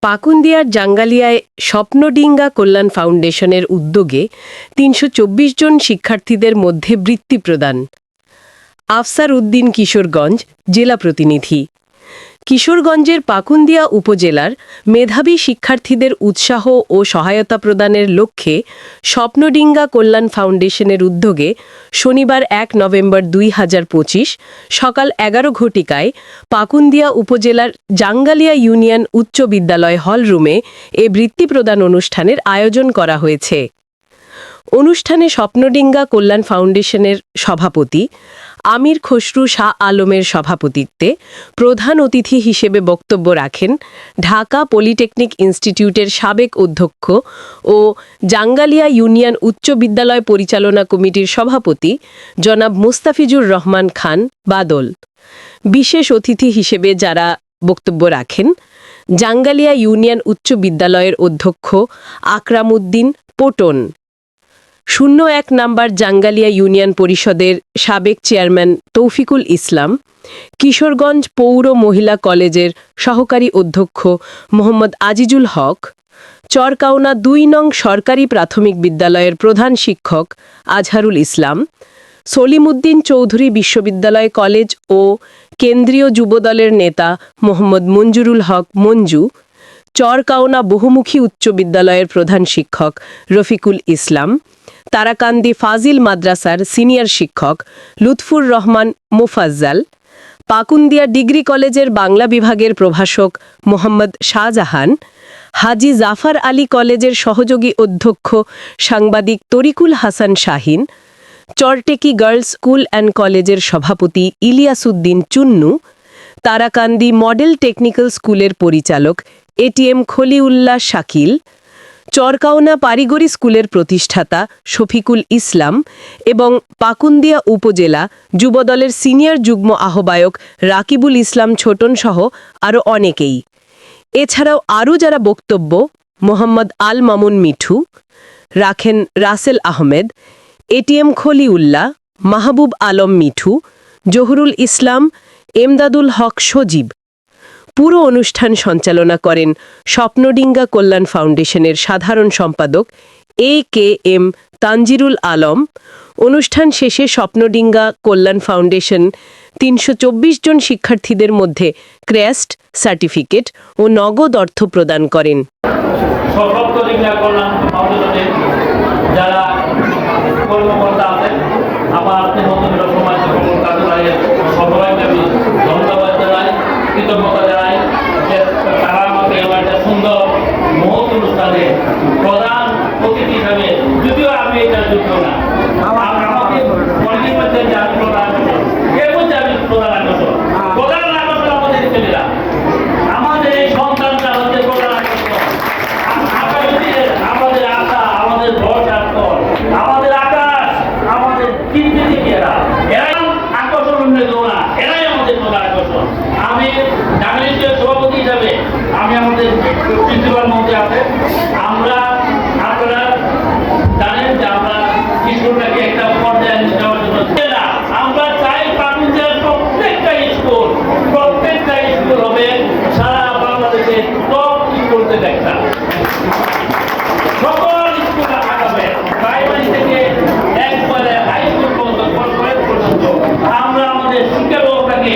পাকুন্দিয়ার জাঙ্গালিয়ায় স্বপ্নডিঙ্গা কল্যাণ ফাউন্ডেশনের উদ্যোগে ৩২৪ জন শিক্ষার্থীদের মধ্যে বৃত্তি প্রদান। আফসার উদ্দিন, কিশোরগঞ্জ জেলা প্রতিনিধি। কিশোরগঞ্জের পাকুন্দিয়া উপজেলার মেধাবী শিক্ষার্থীদের উৎসাহ ও সহায়তা প্রদানের লক্ষ্যে স্বপ্নডিঙ্গা কল্যাণ ফাউন্ডেশনের উদ্যোগে শনিবার ১ নভেম্বর ২০২৫ সকাল ১১ ঘটিকায় পাকুন্দিয়া উপজেলার জাঙ্গালিয়া ইউনিয়ন উচ্চ বিদ্যালয় হলরুমে এ বৃত্তি প্রদান অনুষ্ঠানের আয়োজন করা হয়েছে। অনুষ্ঠানে স্বপ্নডিঙ্গা কল্যাণ ফাউন্ডেশনের সভাপতি আমির খসরু শাহ আলমের সভাপতিত্বে প্রধান অতিথি হিসেবে বক্তব্য রাখেন ঢাকা পলিটেকনিক ইনস্টিটিউটের সাবেক অধ্যক্ষ ও জাঙ্গালিয়া ইউনিয়ন উচ্চ বিদ্যালয় পরিচালনা কমিটির সভাপতি জনাব মুস্তাফিজুর রহমান খান বাদল। বিশেষ অতিথি হিসেবে যারা বক্তব্য রাখেন জাঙ্গালিয়া ইউনিয়ন উচ্চ বিদ্যালয়ের অধ্যক্ষ আকরামউদ্দিন পটন, ০১ নম্বর জাঙ্গালিয়া ইউনিয়ন পরিষদের সাবেক চেয়ারম্যান তৌফিকুল ইসলাম, কিশোরগঞ্জ পৌর মহিলা কলেজের সহকারী অধ্যক্ষ মোহাম্মদ আজিজুল হক, চরকাওনা ২ নং সরকারি প্রাথমিক বিদ্যালয়ের প্রধান শিক্ষক আজহারুল ইসলাম, সলিমউদ্দিন চৌধুরী বিশ্ববিদ্যালয় কলেজ ও কেন্দ্রীয় যুবদলের নেতা মোহাম্মদ মঞ্জুরুল হক মঞ্জু, চরকাওনা বহুমুখী উচ্চ বিদ্যালয়ের প্রধান শিক্ষক রফিকুল ইসলাম, তারাকান্দি ফাজিল মাদ্রাসার সিনিয়র শিক্ষক লুৎফুর রহমান মোফাজ্জাল, পাকুন্দিয়া ডিগ্রি কলেজের বাংলা বিভাগের প্রভাষক মোহাম্মদ শাহজাহান, হাজি জাফর আলী কলেজের সহযোগী অধ্যক্ষ সাংবাদিক Tarikul Hasan Shahin, Charteki girls school and কলেজের সভাপতি ইলিয়াসউদ্দিন চুন্নু, তারাকান্দি মডেল টেকনিক্যাল স্কুলের পরিচালক এটিএম খলিউল্লাহ শাকিল, চরকাওনা পারিগরি স্কুলের প্রতিষ্ঠাতা শফিকুল ইসলাম এবং পাকুন্দিয়া উপজেলা যুবদলের সিনিয়র যুগ্ম আহ্বায়ক রাকিবুল ইসলাম ছোটন সহ আরও অনেকেই। এছাড়াও আরও যারা বক্তব্য মোহাম্মদ আল মামুন মিঠু রাখেন, রাসেল আহমেদ, এটিএম খলিউল্লাহ, মাহবুব আলম মিঠু, জহুরুল ইসলাম, এমদাদুল হক সজীব। পুরো অনুষ্ঠান সঞ্চালনা করেন স্বপ্নডিঙ্গা কল্যাণ ফাউন্ডেশনের সাধারণ সম্পাদক এ.কে.এম. তানজিরুল আলম। অনুষ্ঠান শেষে স্বপ্নডিঙ্গা কল্যাণ ফাউন্ডেশন ৩২৪ জন শিক্ষার্থীদের মধ্যে ক্রেস্ট, সার্টিফিকেট ও নগদ অর্থ প্রদান করেন। স্বপ্নডিঙ্গা কল্যাণ ফাউন্ডেশনের যারা কর্মকর্তা আছেন, আমার সমাজ সবাইকে আমি ধন্যবাদ জানাই, কৃতজ্ঞতা জানাই যে তারা আমাকে একটা সুন্দর মহৎ অনুষ্ঠানে প্রধান অতিথি হিসাবে, যদিও আমি এটা যোগ্য না, আমাকে অনেকের মধ্যে যে আমি প্রধান আকর্ষণ, এর মধ্যে আমি প্রধান আকর্ষণ আমাদের ছেলেরা, আমাদের এই সন্তানরা হচ্ছে প্রধান আকর্ষণ। আমাদের আশা, আমাদের ভরসা, আমাদের আকাশ, আমাদের চিন্তিতেরা, এরাই আকর্ষণ, অন্য কেউ না, এরাই আমাদের প্রধান আকর্ষণ। আমি জাঙ্গালিয়ার সভাপতি হিসাবে আমি আমাদের প্রিন্সিপাল মধ্যে আছে, আপনারা জানেন যে আমরা স্কুলটাকে একটা পর্যায়ে যাওয়ার জন্য আমরা চাই পাকুন্দিয়ার প্রত্যেকটা স্কুল হবে সারা বাংলাদেশের টপ স্কুল থেকে একটা, সকল স্কুল আগাবে, প্রাইমারি থেকে একবারে হাই স্কুল পর্যন্ত আমরা আমাদের শিক্ষা ব্যবস্থাকে